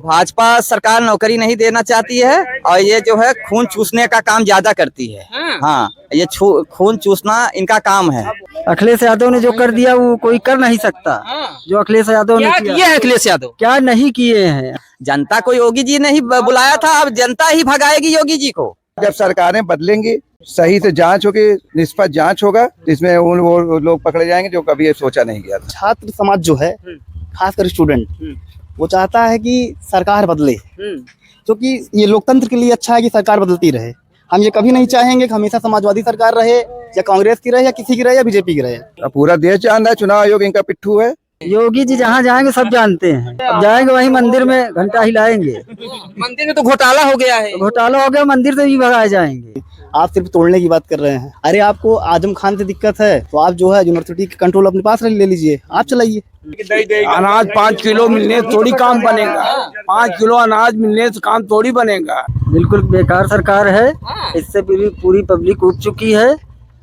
भाजपा सरकार नौकरी नहीं देना चाहती है और ये जो है खून चूसने का काम ज्यादा करती है। हाँ, ये खून चूसना इनका काम है। अखिलेश यादव ने जो कर दिया वो कोई कर नहीं सकता। जो अखिलेश यादव ने किया है अखिलेश यादव? क्या नहीं किए हैं। जनता को योगी जी ने ही बुलाया था, अब जनता ही भगाएगी योगी जी को। जब सरकारें बदलेंगी, सही से जांच होगी, निष्पक्ष जांच होगा, जिसमें वो लोग पकड़े जाएंगे जो कभी ये सोचा नहीं गया था। छात्र समाज जो है, खासकर स्टूडेंट, वो चाहता है कि सरकार बदले, क्योंकि ये लोकतंत्र के लिए अच्छा है कि सरकार बदलती रहे। हम ये कभी नहीं चाहेंगे कि हमेशा समाजवादी सरकार रहे या कांग्रेस की रहे या किसी की रहे या बीजेपी की रहे। पूरा देश जानता है चुनाव आयोग इनका पिट्ठू है। योगी जी जहाँ जाएंगे सब जानते हैं। अब जाएंगे वहीं मंदिर में घंटा हिलाएंगे। मंदिर में तो घोटाला हो गया है। घोटाला हो गया, मंदिर से भी भगाए जाएंगे। आप सिर्फ तोड़ने की बात कर रहे हैं। अरे आपको आजम खान से दिक्कत है तो आप जो है यूनिवर्सिटी का कंट्रोल अपने पास ले लीजिए, आप चलाइए। अनाज 5 किलो मिलने थोड़ी काम बनेगा। 5 किलो अनाज मिलने से काम थोड़ी बनेगा। बिल्कुल बेकार सरकार है। इससे पूरी पब्लिक उब चुकी है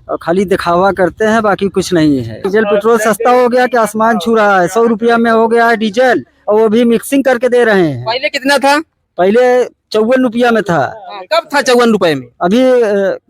और खाली दिखावा करते हैं, बाकी कुछ नहीं है। डीजल पेट्रोल सस्ता हो गया कि आसमान छू रहा है। 100 रुपया में हो गया है डीजल, और वो भी मिक्सिंग करके दे रहे हैं। पहले कितना था? पहले 54 रुपया में था। कब था 54 रुपए में? अभी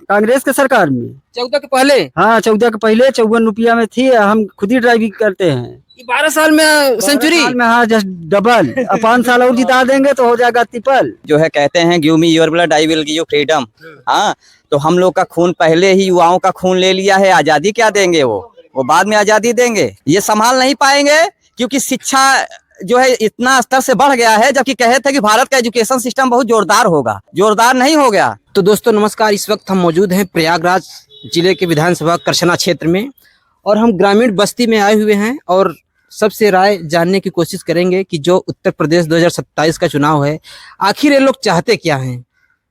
कांग्रेस के सरकार में 14 के पहले। हाँ, 14 के पहले 54 रुपया में थी। हम खुद ही ड्राइविंग करते हैं। 12 साल में सेंचुरी में। हाँ, जस्ट डबल। 5 साल और जिता देंगे तो हो जाएगा ट्रिपल। जो है कहते हैं give me your blood I will give you freedom. हाँ, तो हम लोग का खून पहले ही युवाओं का खून ले लिया है। आजादी क्या देंगे वो बाद में आजादी देंगे। ये संभाल नहीं पाएंगे क्योंकि शिक्षा जो है इतना स्तर से बढ़ गया है, जबकि कहे थे कि भारत का एजुकेशन सिस्टम बहुत जोरदार होगा, जोरदार नहीं हो गया। तो दोस्तों नमस्कार, इस वक्त हम मौजूद हैं प्रयागराज जिले के विधानसभा करछना क्षेत्र में और हम ग्रामीण बस्ती में आए हुए हैं और सबसे राय जानने की कोशिश करेंगे कि जो उत्तर प्रदेश 2027 का चुनाव है, आखिर ये लोग चाहते क्या हैं?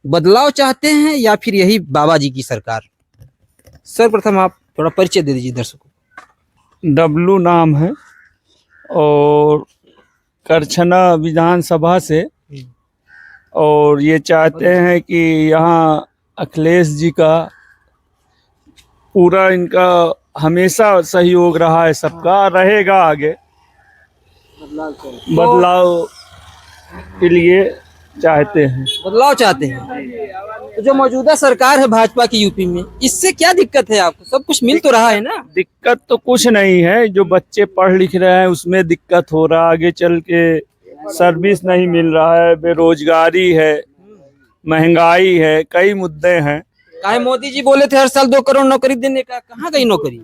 बदलाव चाहते हैं या फिर यही बाबा जी की सरकार? सर्वप्रथम आप थोड़ा परिचय दे दीजिए दर्शकों। डब्लू नाम है और करछना विधानसभा से, और ये चाहते हैं कि यहाँ अखिलेश जी का पूरा इनका हमेशा सहयोग रहा है, सबका रहेगा आगे। बदलाव के लिए चाहते हैं। बदलाव चाहते हैं। तो जो मौजूदा सरकार है भाजपा की यूपी में, इससे क्या दिक्कत है आपको? सब कुछ मिल तो रहा है ना? दिक्कत तो कुछ नहीं है। जो बच्चे पढ़ लिख रहे हैं उसमें दिक्कत हो रहा है। आगे चल के सर्विस नहीं मिल रहा है, बेरोजगारी है, महंगाई है, कई मुद्दे हैं। काहे मोदी जी बोले थे हर साल 2 करोड़ नौकरी देने का, कहाँ गई नौकरी?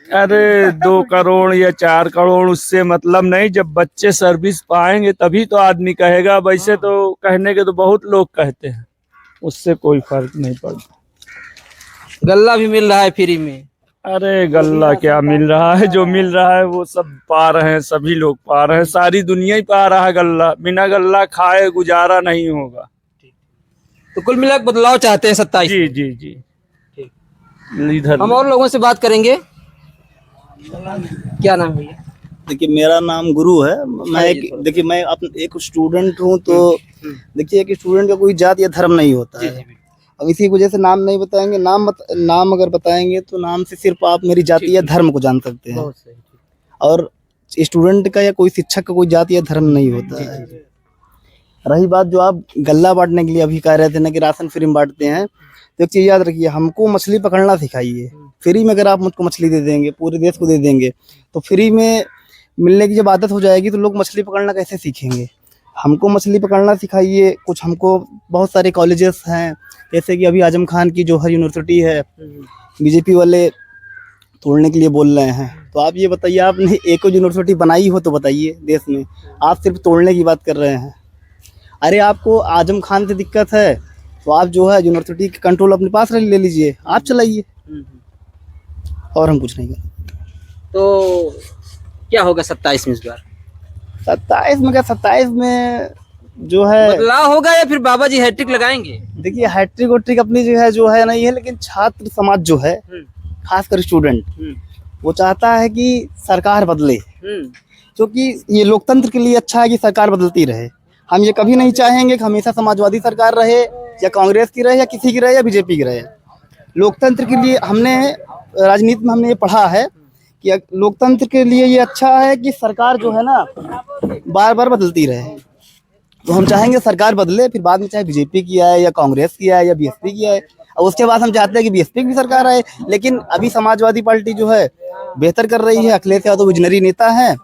अरे 2 करोड़ या 4 करोड़ उससे मतलब नहीं। जब बच्चे सर्विस पाएंगे तभी तो आदमी कहेगा। वैसे तो कहने के तो बहुत लोग कहते हैं, उससे कोई फर्क नहीं पड़ता। गल्ला भी मिल रहा है फ्री में। अरे गल्ला क्या मिल रहा है? जो मिल रहा है वो सब पा रहे हैं, सभी लोग पा रहे हैं, सारी दुनिया ही पा रहा है गल्ला। बिना गल्ला खाए गुजारा नहीं होगा। तो कुल मिलाकर बदलाव चाहते हैं 27? जी जी जी। इधर हम और लोगों से बात करेंगे। क्या नाम है? देखिए मेरा नाम गुरु है। मैं एक स्टूडेंट हूँ। तो देखिए एक स्टूडेंट का कोई जात या धर्म नहीं होता है। अब इसी वजह से नाम नहीं बताएंगे। नाम अगर बताएंगे तो नाम से सिर्फ आप मेरी जाति या धर्म को जान सकते हैं, और स्टूडेंट का या कोई शिक्षक का कोई जाति या धर्म नहीं होता है। रही बात जो आप गल्ला बांटने के लिए अभी कह रहे थे ना कि राशन फ्री में बांटते हैं, तो एक चीज़ याद रखिए, हमको मछली पकड़ना सिखाइए। फ्री में अगर आप मुझको मछली दे देंगे, पूरे देश को दे देंगे, तो फ्री में मिलने की जब आदत हो जाएगी तो लोग मछली पकड़ना कैसे सीखेंगे? हमको मछली पकड़ना सिखाइए। कुछ हमको बहुत सारे कॉलेजेस हैं, जैसे कि अभी आजम खान की जो हर यूनिवर्सिटी है, बीजेपी वाले तोड़ने के लिए बोल रहे हैं। तो आप ये बताइए, आपने एक यूनिवर्सिटी बनाई हो तो बताइए देश में। आप सिर्फ तोड़ने की बात कर रहे हैं। अरे आपको आजम खान से दिक्कत है तो आप जो है यूनिवर्सिटी का कंट्रोल अपने पास ले लीजिए, आप चलाइए, और हम कुछ नहीं करें। तो क्या होगा 27 में इस बार? 27 में क्या? 27 में जो है बदलाव होगा या फिर बाबा जी हैट्रिक लगाएंगे? देखिए हैट्रिक वोट्रिक अपनी जो है नहीं है, लेकिन छात्र समाज जो है, खासकर स्टूडेंट, वो चाहता है कि सरकार बदले, क्योंकि ये लोकतंत्र के लिए अच्छा है कि सरकार बदलती रहे। हम ये कभी नहीं चाहेंगे कि हमेशा समाजवादी सरकार रहे या कांग्रेस की रहे या किसी की रहे या बीजेपी की रहे। लोकतंत्र के लिए हमने राजनीति में हमने ये पढ़ा है कि लोकतंत्र के लिए ये अच्छा है कि सरकार जो है ना बार बार बदलती रहे। तो हम चाहेंगे सरकार बदले, फिर बाद में चाहे बीजेपी की आए या कांग्रेस की आए या बीएसपी की आए, और उसके बाद हम चाहते हैं कि बीएसपी की भी सरकार आए। लेकिन अभी समाजवादी पार्टी जो है बेहतर कर रही है। अखिलेश यादव विजनरी नेता है,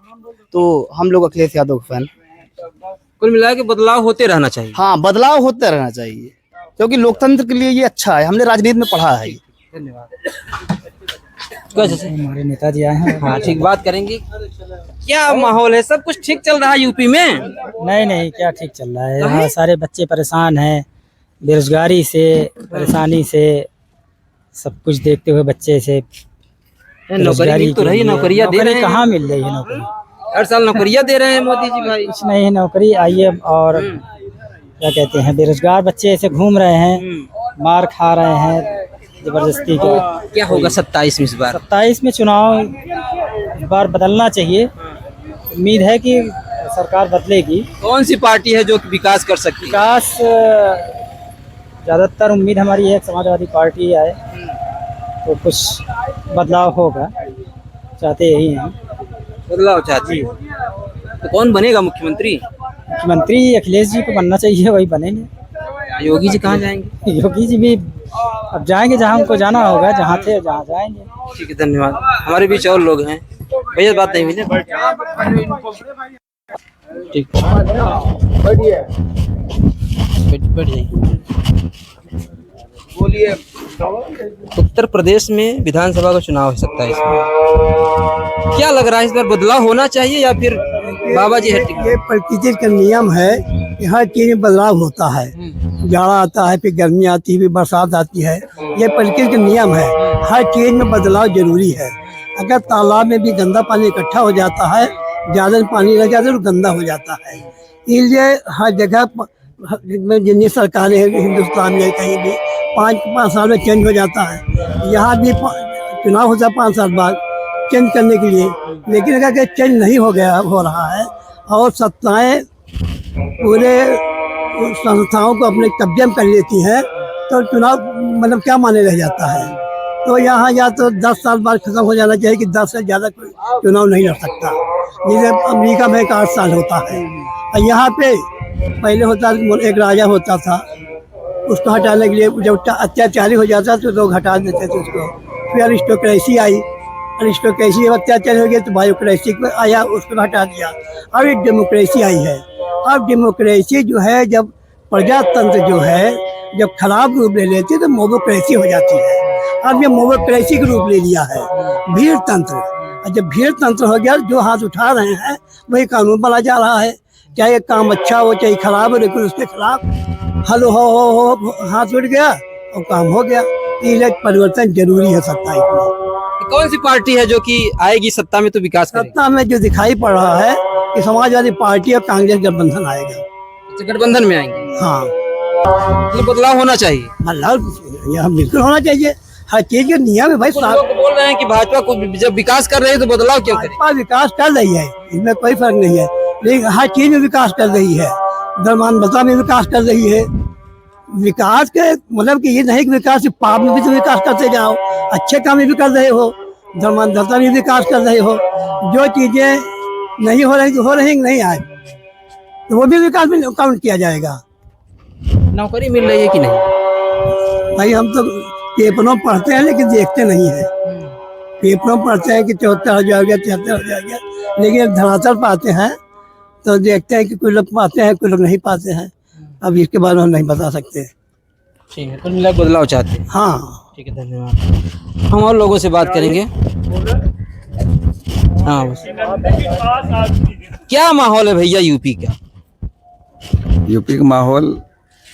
तो हम लोग अखिलेश यादव के फैन। कुल मिला के बदलाव होते रहना चाहिए। हाँ, बदलाव होते रहना चाहिए, क्योंकि लोकतंत्र के लिए ये अच्छा है। हमने राजनीति में पढ़ा है। हमारे नेताजी आए हैं। हाँ ठीक, बात करेंगे। क्या माहौल है? सब कुछ ठीक चल रहा है यूपी में? नहीं, क्या ठीक चल रहा है। यहाँ सारे बच्चे परेशान हैं, बेरोजगारी से, परेशानी से, सब कुछ देखते हुए बच्चे से नौकरी मिल तो रही, नौकरियां दे रहे हैं। कहाँ मिल रही है नौकरी? हर साल नौकरियां दे रहे हैं मोदी जी भाई। कुछ नहीं है नौकरी आई है। और क्या कहते हैं, बेरोजगार बच्चे ऐसे घूम रहे हैं, मार खा रहे हैं जबरदस्ती का। क्या होगा 27 में इस बार? 27 में चुनाव इस बार बदलना चाहिए। उम्मीद है कि सरकार बदलेगी। कौन सी पार्टी है जो विकास कर सकती है? विकास ज़्यादातर उम्मीद हमारी है समाजवादी पार्टी आए तो कुछ बदलाव होगा, चाहते यही हैं। बदलाव चाहती है तो कौन बनेगा मुख्यमंत्री? मुख्यमंत्री अखिलेश जी को बनना चाहिए, वही बनेंगे। योगी जी कहाँ जाएंगे? योगी जी भी अब जाएंगे जहाँ उनको जाना होगा, जहाँ थे जहाँ जाएंगे। ठीक है, धन्यवाद। हमारे बीच और लोग हैं भैया, बात नहीं हुई ना? ठीक, बैठ जाइए। बोलिए। उत्तर प्रदेश में विधानसभा का चुनाव है 27 में। क्या लग रहा है इस बार बदलाव होना चाहिए या फिर बाबा जी हट्टी? ये प्रकृति का नियम है कि हर चीज में बदलाव होता है। जाड़ा आता है, फिर गर्मी आती है, फिर बरसात आती है। ये प्रकृति का नियम है, हर चीज में बदलाव जरूरी है। अगर तालाब में भी गंदा पानी इकट्ठा हो जाता है, ज्यादा पानी लग जाता है तो गंदा हो जाता है। इसलिए हर जगह जितनी सरकारें हैं हिंदुस्तान में, कहीं भी 5 साल में चेंज हो जाता है। यहाँ भी चुनाव होता है 5 साल बाद चेंज करने के लिए। लेकिन अगर चेंज नहीं हो रहा है और सत्ताएं पूरे संस्थाओं को अपने कब्जे में कर लेती हैं, तो चुनाव मतलब क्या माने रह जाता है। तो यहाँ या तो 10 साल बाद खत्म हो जाना चाहिए कि 10 से ज़्यादा कोई चुनाव नहीं लड़ सकता। जैसे अमेरिका में 8 साल होता है, और यहाँ पे पहले होता एक राजा होता था, उसको हटाने के लिए जब अत्याचारी हो जाता तो लोग हटा देते थे उसको। फिर अरिस्टोक्रेसी आई, अरिस्टोक्रेसी जब अत्याचारी हो गया तो बायोक्रेसी आया, उसको हटा दिया। अब एक डेमोक्रेसी आई है। अब डेमोक्रेसी जो है, जब प्रजातंत्र जो है जब खराब रूप ले लेती है तो मोबोक्रेसी हो जाती है। अब ये मोबोक्रेसी का रूप ले लिया है, भीड़ तंत्र। और जब भीड़ तंत्र हो गया, जो हाथ उठा रहे हैं वही कानून बना जा रहा है। चाहे काम अच्छा हो चाहे खराब हो, लेकिन उसके खिलाफ हलो हो हाथ उठ गया और काम हो गया। इसलिए परिवर्तन जरूरी है सत्ता में। कौन सी पार्टी है जो कि आएगी सत्ता में तो विकास करेगी? सत्ता में जो दिखाई पड़ रहा है कि समाजवादी पार्टी और कांग्रेस गठबंधन आएगा। गठबंधन में आएंगे? हाँ, तो बदलाव होना चाहिए। मतलब यह बिल्कुल होना चाहिए। हर चीज का नियम है भाई। कुछ लोग बोल रहे हैं कि भाजपा को जब विकास कर रही है तो बदलाव क्यों करे? भाजपा विकास कर रही है, इसमें कोई फर्क नहीं है, लेकिन हर चीज में विकास कर रही है। धर्मांधता में विकास कर रही है। विकास के मतलब कि ये नहीं कि विकास सिर्फ पाप में भी तो विकास करते जाओ, अच्छे काम में भी कर रहे हो, धर्मांधता में विकास कर रहे हो। जो चीजें नहीं हो रही नहीं आए तो वो भी विकास में काउंट किया जाएगा। नौकरी मिल रही है कि नहीं? भाई हम तो पेपरों पढ़ते हैं लेकिन देखते नहीं है। पेपरों पढ़ते हैं कि 74 हो जाएगा, 73 हो जाएगा, लेकिन धरातल पाते हैं तो देखते हैं कि कुछ लोग पाते हैं, कुछ लोग नहीं पाते हैं। अब इसके बारे में हम नहीं बता सकते। ठीक है, कुल मिला बदलाव चाहते हैं। हाँ, ठीक है, धन्यवाद। हम और लोगों से बात करेंगे। हाँ, बस। क्या माहौल है भैया यूपी का? यूपी का माहौल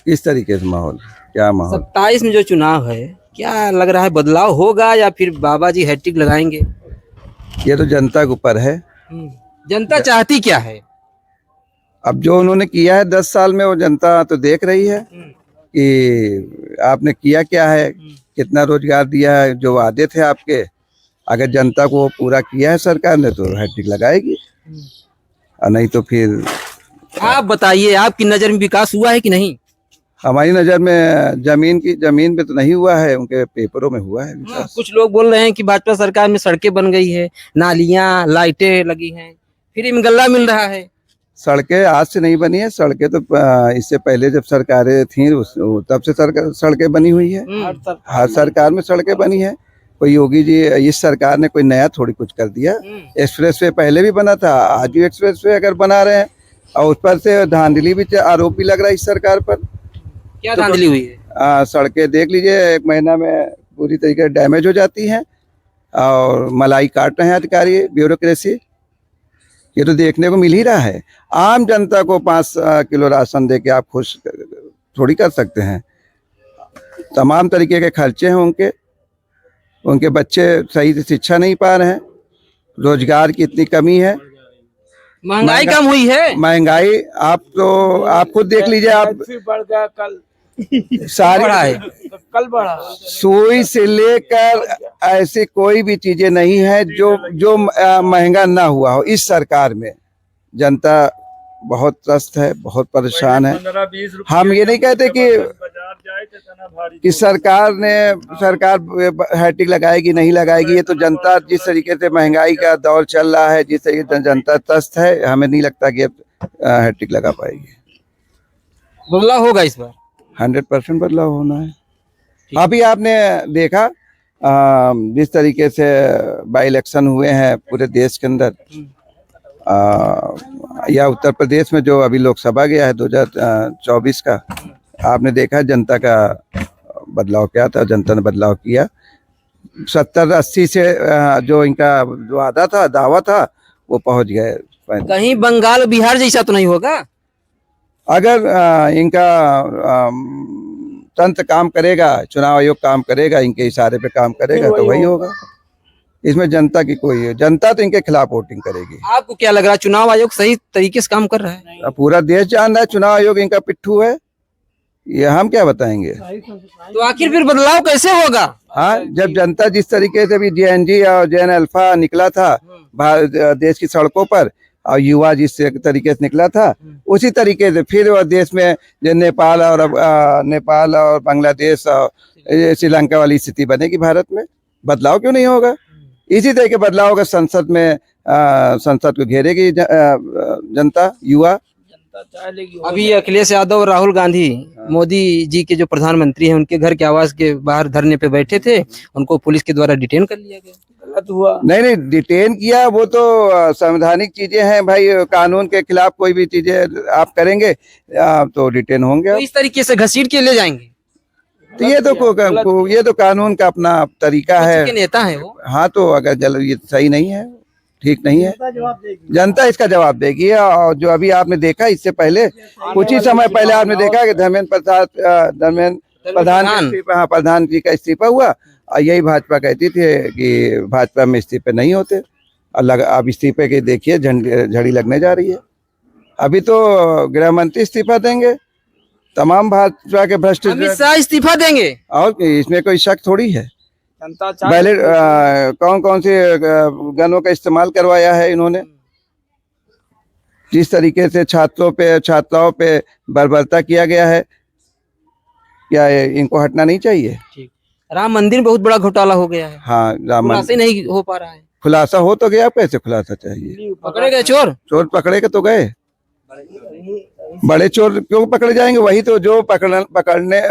किस तरीके से माहौल, क्या माहौल? 27 में जो चुनाव है, क्या लग रहा है बदलाव होगा या फिर बाबा जी हैट्रिक लगाएंगे? ये तो जनता के ऊपर है। जनता चाहती क्या है? अब जो उन्होंने किया है 10 साल में, वो जनता तो देख रही है कि आपने किया क्या है, कितना रोजगार दिया है। जो वादे थे आपके, अगर जनता को पूरा किया है सरकार ने तो हैट्रिक लगाएगी, और नहीं तो फिर। आप बताइए, आपकी नजर में विकास हुआ है कि नहीं? हमारी नजर में जमीन पे तो नहीं हुआ है, उनके पेपरों में हुआ है विकास। कुछ लोग बोल रहे हैं कि भाजपा सरकार में सड़कें बन गई है, नालियां, लाइटें लगी हैं, फ्री में गल्ला मिल रहा है। सड़कें आज से नहीं बनी है, सड़कें तो इससे पहले जब सरकारें थी तब से सड़कें बनी हुई है। हर सरकार में सड़कें बनी है। कोई योगी जी इस सरकार ने कोई नया थोड़ी कुछ कर दिया। एक्सप्रेसवे पहले भी बना था, आज भी एक्सप्रेसवे अगर बना रहे हैं और उस पर से धांधली भी आरोप भी लग रहा है इस सरकार पर। क्या धांधली हुई है? सड़कें देख लीजिए, 1 महीना में पूरी तरीके से डैमेज हो जाती हैं और मलाई काट रहे हैं अधिकारी, ब्यूरोक्रेसी। ये तो देखने को मिल ही रहा है। आम जनता को 5 किलो राशन दे के आप खुश थोड़ी कर सकते हैं। तमाम तरीके के खर्चे हैं उनके बच्चे सही से शिक्षा नहीं पा रहे हैं, रोजगार की इतनी कमी है, महंगाई कम हुई है। महंगाई आप खुद देख लीजिए। आप बढ़ गया कल सारी कल बढ़ा। सुई से लेकर ऐसी कोई भी चीजें नहीं है जो महंगा ना हुआ हो। इस सरकार में जनता बहुत त्रस्त है, बहुत परेशान है। हम ये नहीं कहते कि सरकार हैट्रिक लगाएगी नहीं लगाएगी। ये तो जनता जिस तरीके से महंगाई का दौर चल रहा है, जिस तरीके से जनता त्रस्त है, हमें नहीं लगता कि हैट्रिक लगा पाएगी। बदलाव होगा इस बार? 100% बदलाव होना है। अभी आपने देखा जिस तरीके से बाई इलेक्शन हुए हैं पूरे देश के अंदर, या उत्तर प्रदेश में जो अभी लोकसभा गया है 2024 का, आपने देखा जनता का बदलाव क्या था। जनता ने बदलाव किया। 70-80 से जो इनका जो आधा था, दावा था, वो पहुंच गए। कहीं बंगाल बिहार जैसा तो नहीं होगा? अगर इनका तंत्र काम करेगा, चुनाव आयोग काम करेगा, इनके इशारे पे काम करेगा तो वही होगा। इसमें जनता की जनता तो इनके खिलाफ वोटिंग करेगी। आपको क्या लग रहा है, चुनाव आयोग सही तरीके से काम कर रहा है? पूरा देश जान रहा है चुनाव आयोग इनका पिट्ठू है। ये हम क्या बताएंगे? तो आखिर फिर बदलाव कैसे होगा? हाँ, जब जनता जिस तरीके से भी JNG और JN अल्फा निकला था देश की सड़कों पर, और युवा जिस तरीके से निकला था, उसी तरीके से फिर वो देश में जो नेपाल और बांग्लादेश और श्रीलंका वाली स्थिति बनेगी भारत में। बदलाव क्यों नहीं होगा? इसी तरह के बदलाव होगा। संसद में संसद को घेरेगी जनता, युवा। अभी अखिलेश यादव और राहुल गांधी मोदी जी के जो प्रधानमंत्री हैं, उनके घर के आवास के बाहर धरने पे बैठे थे, उनको पुलिस के द्वारा डिटेन कर लिया गया। गलत हुआ। नहीं, डिटेन किया, वो तो संवैधानिक चीजें हैं भाई। कानून के खिलाफ कोई भी चीजें आप करेंगे तो डिटेन होंगे। तो इस तरीके से घसीट के ले जाएंगे तो ये तो कानून का अपना तरीका है। के नेता है वो। हाँ, तो अगर ये सही नहीं है, ठीक नहीं है, जनता इसका जवाब देगी। और जो अभी आपने देखा, इससे पहले कुछ ही समय पहले आपने देखा कि धर्मेंद्र प्रधान जी का इस्तीफा हुआ, और यही भाजपा कहती थी कि भाजपा में इस्तीफे नहीं होते। अब इस्तीफे की देखिए झड़ी लगने जा रही है। अभी तो गृह मंत्री इस्तीफा देंगे, तमाम भाजपा के भ्रष्ट अमित शाह इस्तीफा देंगे, और इसमें कोई शक थोड़ी है। पहले कौन से गनों का इस्तेमाल करवाया है इन्होंने? जिस तरीके से छात्राओं पे बर्बरता किया गया है, क्या इनको हटना नहीं चाहिए? राम मंदिर बहुत बड़ा घोटाला हो गया है। हाँ, राम मंदिर नहीं हो पा रहा है। खुलासा हो तो गया, कैसे खुलासा चाहिए? पकड़े गए चोर पकड़े के तो गए। बड़े चोर क्यों पकड़े जाएंगे? वही तो जो पकड़ने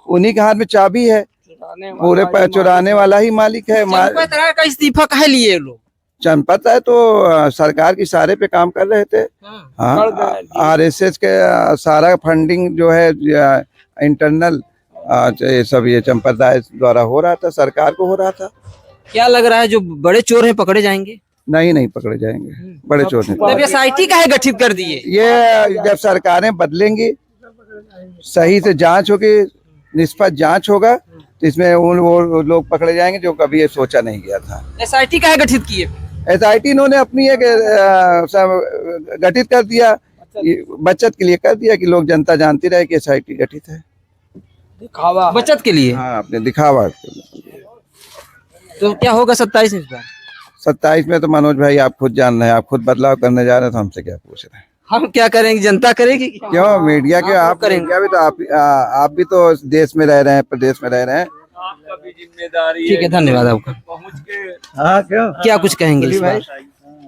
उन्हीं के हाथ में चाबी है, पूरे चुराने वाला ही मालिक है। का इस्तीफा काहे लिए लोग? चंपत है तो सरकार के इशारे पे काम कर रहे थे। हाँ, RSS के सारा फंडिंग जो है इंटरनल ये चंपत राय द्वारा हो रहा था, सरकार को हो रहा था। क्या लग रहा है जो बड़े चोर हैं पकड़े जाएंगे? नहीं पकड़े जाएंगे बड़े चोर नहीं। SIT काहे गठित कर दिए? ये जब सरकारें बदलेंगी, सही से जांच होगी, निष्पक्ष जांच होगा, तो इसमें वो लोग पकड़े जाएंगे जो कभी ये सोचा नहीं गया था। SIT काहे गठित किए? SIT इन्होंने अपनी एक गठित कर दिया, बचत के लिए कर दिया कि लोग जनता जानती रहे कि SIT गठित है, दिखावा, बचत के लिए। हाँ, अपने दिखावा। तो क्या होगा 27 में? 27 में तो मनोज भाई आप खुद जान रहे हैं, आप खुद बदलाव करने जा रहे हैं, तो हमसे क्या पूछ रहे हैं? हम क्या करेंगे, जनता करेगी? क्यों मीडिया के आप करेंगे? अभी तो आप भी तो देश में रह रहे हैं, प्रदेश में रह रहे हैं, आपका भी जिम्मेदारी। ठीक है, धन्यवाद आपका। पहुंच के क्या कुछ कहेंगे इस बार?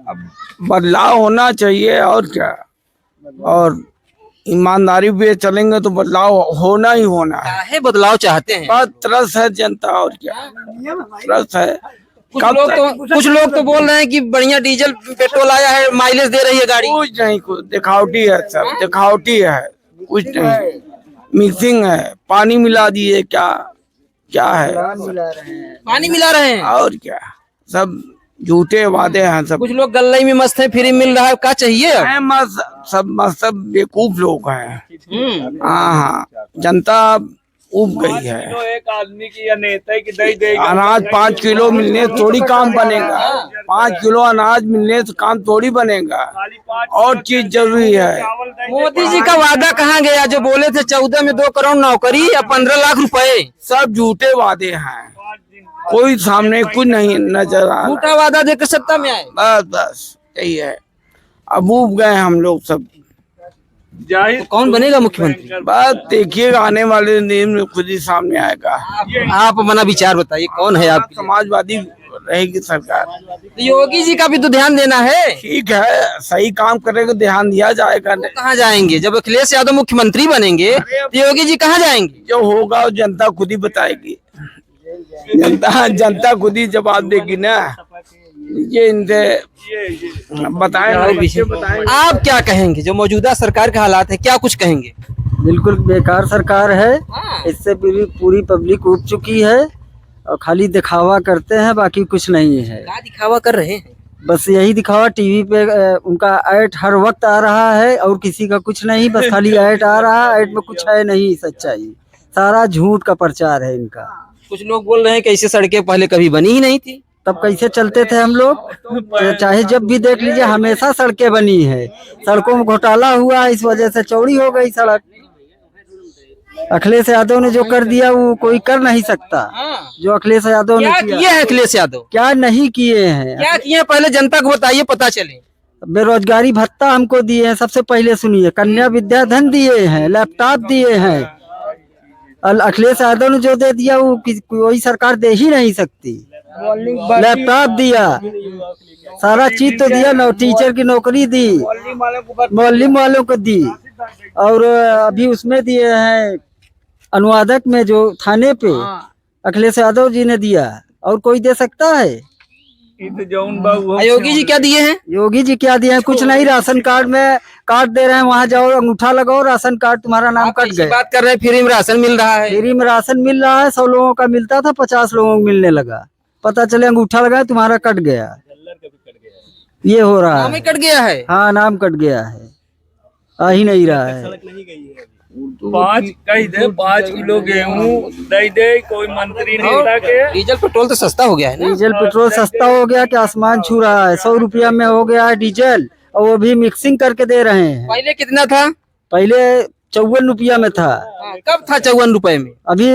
अब बदलाव होना चाहिए और क्या। और ईमानदारी पे चलेंगे तो बदलाव होना ही होना है। काहे बदलाव चाहते हैं? बस तरस है जनता, और क्या तरस है। कुछ लोग तो बोल रहे हैं कि बढ़िया डीजल पेट्रोल आया है, माइलेज दे रही है गाड़ी। कुछ नहीं, कुछ दिखावटी है, सब दिखावटी है, कुछ नहीं। मिक्सिंग है, पानी मिला दिए, क्या क्या है, पानी मिला रहे हैं। और क्या, सब झूठे वादे हैं सब। कुछ लोग गल्लाई में मस्त है, फ्री मिल रहा है, क्या चाहिए अब? हैं मस्त सब बेवकूफ लोग हैं। हाँ, जनता उब गई है। एक आदमी की या नेता की दे अनाज 5 किलो मिलने से थोड़ी काम बनेगा। 5 किलो अनाज मिलने से काम थोड़ी बनेगा, और चीज जरूरी है। मोदी जी का वादा कहाँ गया जो बोले थे 14 में 2 करोड़ नौकरी या 15 लाख रुपए? सब झूठे वादे हैं, कोई सामने कुछ नहीं नजर आ झूठा वादा देकर सत्ता में आए। बस यही है। अब उब गए हम लोग सब। तो कौन बनेगा मुख्यमंत्री? बस देखिएगा, आने वाले दिन में खुद ही सामने आएगा। आप अपना विचार बताइए, कौन है आप? समाजवादी रहेगी सरकार। तो योगी जी का भी तो ध्यान देना है। ठीक है, सही काम करेगा, ध्यान दिया जाएगा। कहाँ जाएंगे जब अखिलेश यादव मुख्यमंत्री बनेंगे तो योगी जी कहाँ जाएंगे? जो होगा वो जनता खुद ही बताएगी। जनता खुद ही जवाब देगी ना। ये इनसे बताएं। आप क्या कहेंगे जो मौजूदा सरकार के हालात है, क्या कुछ कहेंगे? बिल्कुल बेकार सरकार है। इससे पूरी पब्लिक उब चुकी है और खाली दिखावा करते हैं, बाकी कुछ नहीं है। क्या दिखावा कर रहे हैं? बस यही दिखावा, टीवी पे उनका ऐड हर वक्त आ रहा है और किसी का कुछ नहीं, बस खाली ऐड आ रहा है। ऐड में कुछ है नहीं सच्चाई, सारा झूठ का प्रचार है इनका। कुछ लोग बोल रहे हैं कि ऐसी सड़कें पहले कभी बनी ही नहीं थी। तब कैसे चलते थे हम लोग? चाहे जब भी देख लीजिए, हमेशा सड़कें बनी है। सड़कों में घोटाला हुआ, इस वजह से चौड़ी हो गई सड़क। अखिलेश यादव ने जो कर दिया वो कोई कर नहीं सकता। जो अखिलेश यादव ने क्या किया किए हैं अखिलेश यादव? क्या नहीं किए हैं? क्या किए हैं पहले जनता को बताइए, पता चले। बेरोजगारी भत्ता हमको दिए हैं, सबसे पहले सुनिए। कन्या विद्याधन दिए हैं, लैपटॉप दिए हैं। अखिलेश यादव ने जो दे दिया वो कोई सरकार दे ही नहीं सकती। लैपटॉप दिया, सारा चीज तो दिया। टीचर की नौकरी दी, मौलिम वालों को दी, और अभी उसमें दिए हैं अनुवादक में जो थाने पे अखिलेश यादव जी ने दिया। और कोई दे सकता है? योगी जी क्या दिए हैं? योगी जी क्या दिए हैं? कुछ नहीं। राशन कार्ड में कार्ड दे रहे हैं, वहाँ जाओ अंगूठा लगाओ, राशन कार्ड तुम्हारा नाम कट गया। बात कर रहे हैं फ्री में राशन मिल रहा है। फ्री में राशन मिल रहा है। 100 लोगों का मिलता था, 50 लोगों को मिलने लगा। पता चले अंगूठा लगाए, तुम्हारा कट गया। ये हो रहा नाम ही है। कट गया है। हाँ, नाम कट गया है, आ ही नहीं रहा है। 5 किलो गेहूँ दे कोई मंत्री नेता के। डीजल पेट्रोल तो सस्ता हो गया है ना? डीजल पेट्रोल सस्ता हो गया कि आसमान छू रहा है। 100 रुपया में हो गया है डीजल, और वो भी मिक्सिंग करके दे रहे हैं। पहले कितना था? पहले 54 रुपया में था। कब था 54 रुपए में? अभी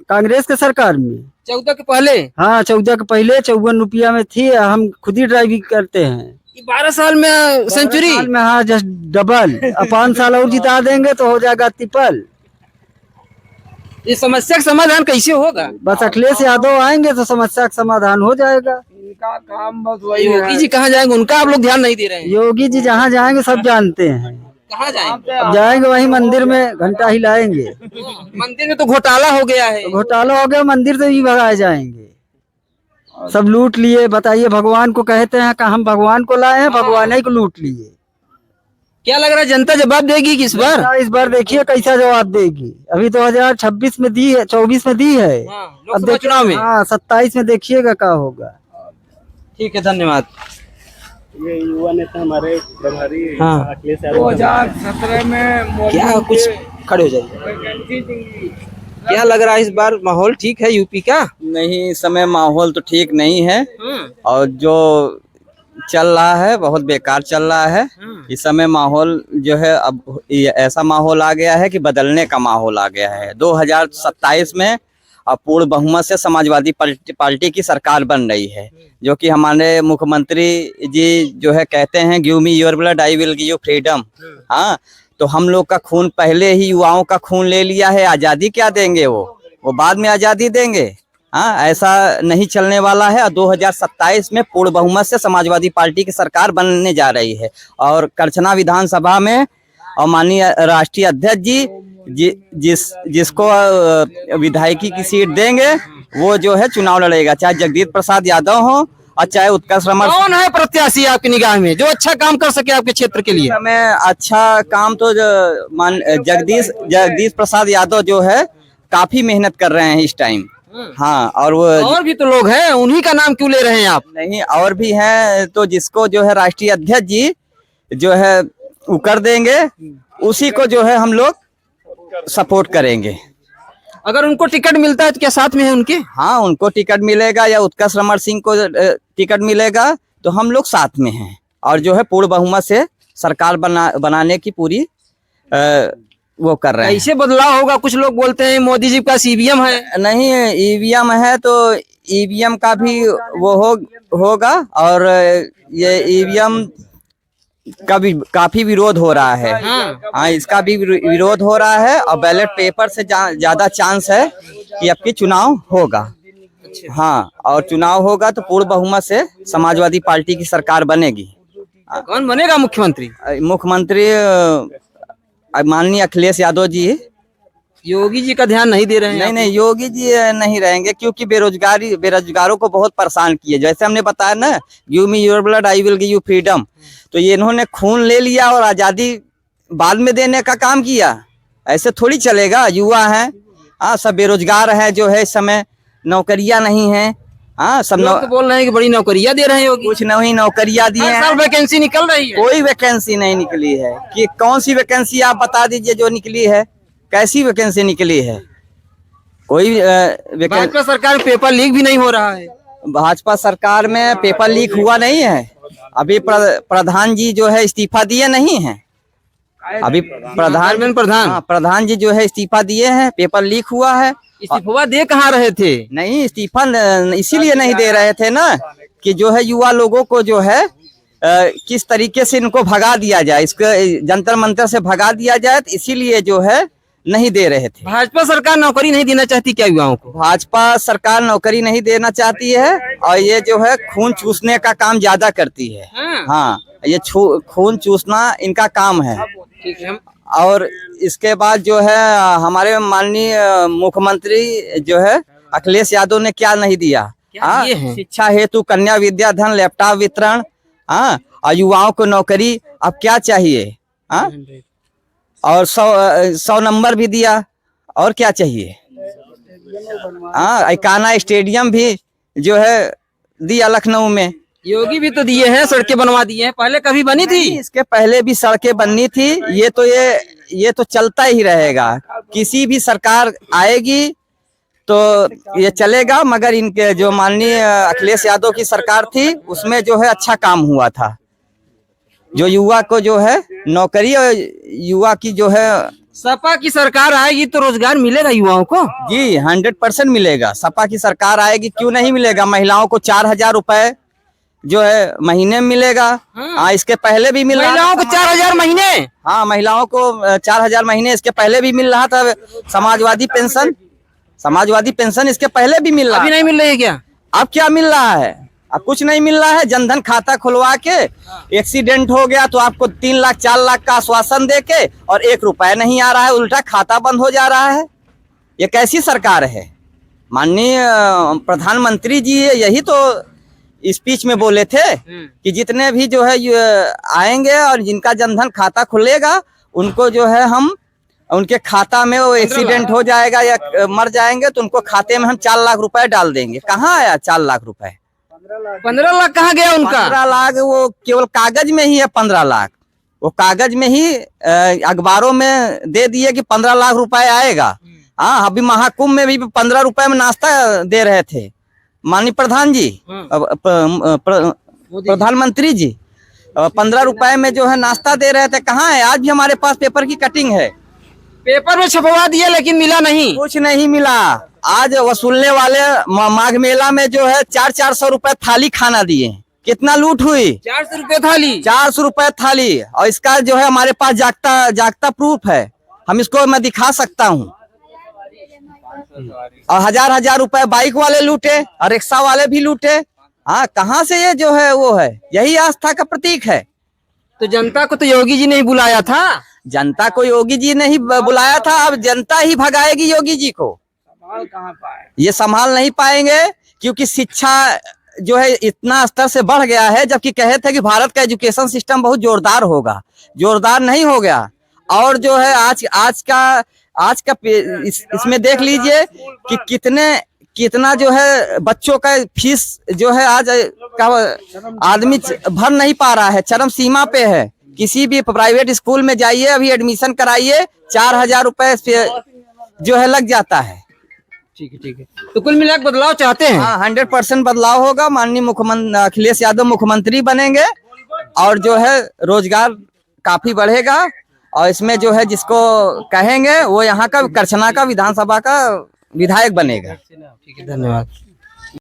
कांग्रेस के सरकार में। 14 के पहले? हाँ, 14 के पहले 54 रुपया में थी। हम खुद ही ड्राइविंग करते हैं। 12 साल में सेंचुरी। में हाँ, जस्ट डबल। अब 5 साल और जिता देंगे तो हो जाएगा ट्रिपल। इस समस्या का समाधान कैसे होगा? बस अखिलेश यादव आएंगे तो समस्या का समाधान हो जाएगा। इनका काम बस वही योगी जी कहाँ जाएंगे? उनका आप लोग ध्यान नहीं दे रहे हैं। योगी जी जहाँ जाएंगे सब जानते हैं। कहाँ जाएंगे? अब जाएंगे वही मंदिर में घंटा हिलाएंगे। मंदिर में तो घोटाला हो गया है। घोटाला हो गया, मंदिर से भी भगाए जाएंगे। सब लूट लिए। बताइए, भगवान को कहते हैं कि हम भगवान को लाए हैं, भगवान ही को लूट लिए। क्या लग रहा है जनता जवाब देगी कि इस बार? इस बार देखिए कैसा जवाब देगी। अभी 2026 में दी है, 24 में दी है। अब देखिए चुनाव में। हाँ, 27 में देखिएगा क्या होगा। ठीक है, धन्यवाद। ये युवा नेता हमारे प्रभारी हाँ। अखिलेश यादव 2017 में क्या कुछ खड़े हो जाइए। क्या लग रहा है इस बार माहौल ठीक है यूपी का? नहीं, इस समय माहौल तो ठीक नहीं है, और जो चल रहा है बहुत बेकार चल रहा है। इस समय माहौल जो है, अब ऐसा माहौल आ गया है कि बदलने का माहौल आ गया है। 2027 में अब पूर्ण बहुमत से समाजवादी पार्टी की सरकार बन रही है, जो कि हमारे मुख्यमंत्री जी जो है कहते हैं, give me your blood I will give you freedom. हाँ, तो हम लोग का खून पहले ही युवाओं का खून ले लिया है। आजादी क्या देंगे वो बाद में आजादी देंगे। हाँ, ऐसा नहीं चलने वाला है। और 2027 में पूर्ण बहुमत से समाजवादी पार्टी की सरकार बनने जा रही है। और करछना विधानसभा में और माननीय राष्ट्रीय अध्यक्ष जी जिसको विधायकी की सीट देंगे वो जो है चुनाव लड़ेगा, चाहे जगदीश प्रसाद यादव हो और चाहे उत्कर्ष रमन। कौन है प्रत्याशी आपकी निगाह में जो अच्छा काम कर सके आपके क्षेत्र के लिए? हमें अच्छा काम तो जगदीश प्रसाद यादव जो है काफी मेहनत कर रहे हैं इस टाइम। हाँ, और भी तो लोग हैं, उन्हीं का नाम क्यों ले रहे हैं आप? नहीं, और भी हैं, तो जिसको जो है राष्ट्रीय अध्यक्ष जी जो है वो कर देंगे उसी को जो है हम लोग सपोर्ट करेंगे। अगर उनको टिकट मिलता है तो क्या साथ में है उनके? हाँ, उनको टिकट मिलेगा या उत्कर्ष रमन सिंह को टिकट मिलेगा तो हम लोग साथ में हैं। और जो है पूर्ण बहुमत से सरकार बनाने की पूरी वो कर रहे हैं। ऐसे बदलाव होगा? कुछ लोग बोलते हैं मोदी जी का ईवीएम है। नहीं, ईवीएम है तो ईवीएम का भी वो होगा। और ये ईवीएम का भी काफी विरोध हो रहा है। हाँ, इसका भी विरोध हो रहा है। और बैलेट पेपर से ज्यादा चांस है कि अब की चुनाव होगा। हाँ, और चुनाव होगा तो पूर्ण बहुमत से समाजवादी पार्टी की सरकार बनेगी। कौन बनेगा मुख्यमंत्री? मुख्यमंत्री माननीय अखिलेश यादव जी। योगी जी का ध्यान नहीं दे रहे हैं? नहीं, योगी जी नहीं रहेंगे क्योंकि बेरोजगारों को बहुत परेशान किए। जैसे हमने बताया ना, give me your blood I will give you freedom, तो ये इन्होंने खून ले लिया और आजादी बाद में देने का काम किया। ऐसे थोड़ी चलेगा। युवा हैं, हाँ, सब बेरोजगार है जो है इस समय, नौकरियां नहीं है। हाँ, सब तो बोल रहे हैं कि बड़ी नौकरियां दे रहे हैं योगी। कुछ नहीं, नौकरियां दी हर साल हैं, वैकेंसी निकल रही है। कोई वैकेंसी नहीं निकली है। कि कौन सी वैकेंसी आप बता दीजिए जो निकली है, कैसी वैकेंसी निकली है? कोई भाजपा सरकार में पेपर लीक भी नहीं हो रहा है। भाजपा सरकार में पेपर लीक हुआ नहीं है। अभी प्रधान जी जो है इस्तीफा दिए नहीं है। अभी प्रधान जी जो है इस्तीफा दिए हैं, पेपर लीक हुआ है। इस्तीफा दे कहाँ रहे थे? नहीं, इस्तीफा इसीलिए नहीं दे रहे थे ना कि जो है युवा लोगों को जो है किस तरीके से इनको भगा दिया जाए, इसको जंतर मंतर से भगा दिया जाए, तो इसीलिए जो है नहीं दे रहे थे। भाजपा सरकार नौकरी नहीं देना चाहती क्या युवाओं को? भाजपा सरकार नौकरी नहीं देना चाहती है और ये जो है खून चूसने का काम ज्यादा करती है। हाँ, ये खून चूसना इनका काम है। और इसके बाद जो है हमारे माननीय मुख्यमंत्री जो है अखिलेश यादव ने क्या नहीं दिया? शिक्षा हेतु कन्या विद्याधन, लैपटॉप वितरण, हाँ, और युवाओं को नौकरी। अब क्या चाहिए? हाँ, और 100 नंबर भी दिया। और क्या चाहिए? हाँ, इकाना स्टेडियम भी जो है दिया लखनऊ में। योगी भी तो दिए हैं, सड़कें बनवा दिए हैं। पहले कभी बनी थी? इसके पहले भी सड़कें बननी थी। ये तो चलता ही रहेगा। किसी भी सरकार आएगी तो ये चलेगा। मगर इनके जो माननीय अखिलेश यादव की सरकार थी उसमें जो है अच्छा काम हुआ था। जो युवा को जो है नौकरी और युवा की जो है सपा की सरकार आएगी तो रोजगार मिलेगा युवाओं को? जी 100% मिलेगा। सपा की सरकार आएगी, क्यों नहीं मिलेगा? महिलाओं को 4000 रुपए जो है महीने में मिलेगा। हाँ, इसके पहले भी मिल रहा था। महिलाओं को 4000 महीने? हाँ, महिलाओं को 4000 महीने इसके पहले भी मिल रहा था। समाजवादी पेंशन इसके पहले भी मिल रहा। अभी नहीं मिल रही है क्या? अब क्या मिल रहा है? अब कुछ नहीं मिल रहा है। जनधन खाता खुलवा के एक्सीडेंट हो गया तो आपको 3 लाख 4 लाख का आश्वासन दे के और 1 रुपया नहीं आ रहा है, उल्टा खाता बंद हो जा रहा है। ये कैसी सरकार है? माननीय प्रधानमंत्री जी यही तो स्पीच में बोले थे कि जितने भी जो है आएंगे और जिनका जनधन खाता खुलेगा उनको जो है हम उनके खाता में वो एक्सीडेंट हो जाएगा या मर जाएंगे तो उनको खाते में हम 4 लाख रुपए डाल देंगे। कहाँ आया 4 लाख रुपए? 15 लाख कहाँ गया उनका? 15 लाख वो केवल कागज में ही है। 15 लाख वो कागज में ही अखबारों में दे दिए कि 15 लाख रुपए आएगा। हाँ, अभी महाकुंभ में भी 15 रुपए में नाश्ता दे रहे थे माननीय प्रधान जी, प्रधानमंत्री जी। 15 रुपए में जो है नाश्ता दे रहे थे। कहाँ है? आज भी हमारे पास पेपर की कटिंग है। पेपर में छपवा दिया लेकिन मिला नहीं। कुछ नहीं मिला। आज वसूलने वाले माघ मेला में जो है 400 रुपए थाली खाना दिए। कितना लूट हुई? 400 रुपए थाली। 400 रुपए थाली। और इसका जो है हमारे पास जागता प्रूफ है। हम इसको मैं दिखा सकता हूँ। और हजार हजार रुपए बाइक वाले लूटे और रिक्शा वाले भी लूटे। हाँ, कहाँ से ये जो है वो है, यही आस्था का प्रतीक है। तो जनता को तो योगी जी ने ही बुलाया था। जनता को योगी जी ने ही बुलाया था, अब जनता ही भगाएगी योगी जी को। ये संभाल नहीं पाएंगे, क्योंकि शिक्षा जो है इतना स्तर से बढ़ गया है, जबकि कहे थे कि भारत का एजुकेशन सिस्टम बहुत जोरदार होगा, जोरदार नहीं हो गया। और जो है आज का इसमें देख लीजिए कि कितना जो है बच्चों का फीस जो है आज का आदमी भर नहीं पा रहा है, चरम सीमा पे है। किसी भी प्राइवेट स्कूल में जाइए, अभी एडमिशन कराइए, 4000 रुपए जो है लग जाता है। ठीक है, ठीक है। तो कुल मिलाकर बदलाव चाहते हैं। हाँ, 100% बदलाव होगा। माननीय मुख्यमंत्री अखिलेश यादव मुख्यमंत्री बनेंगे और जो है रोजगार काफी बढ़ेगा। और इसमें जो है जिसको कहेंगे वो यहाँ का करछना का विधानसभा का विधायक बनेगा। ठीक है, धन्यवाद।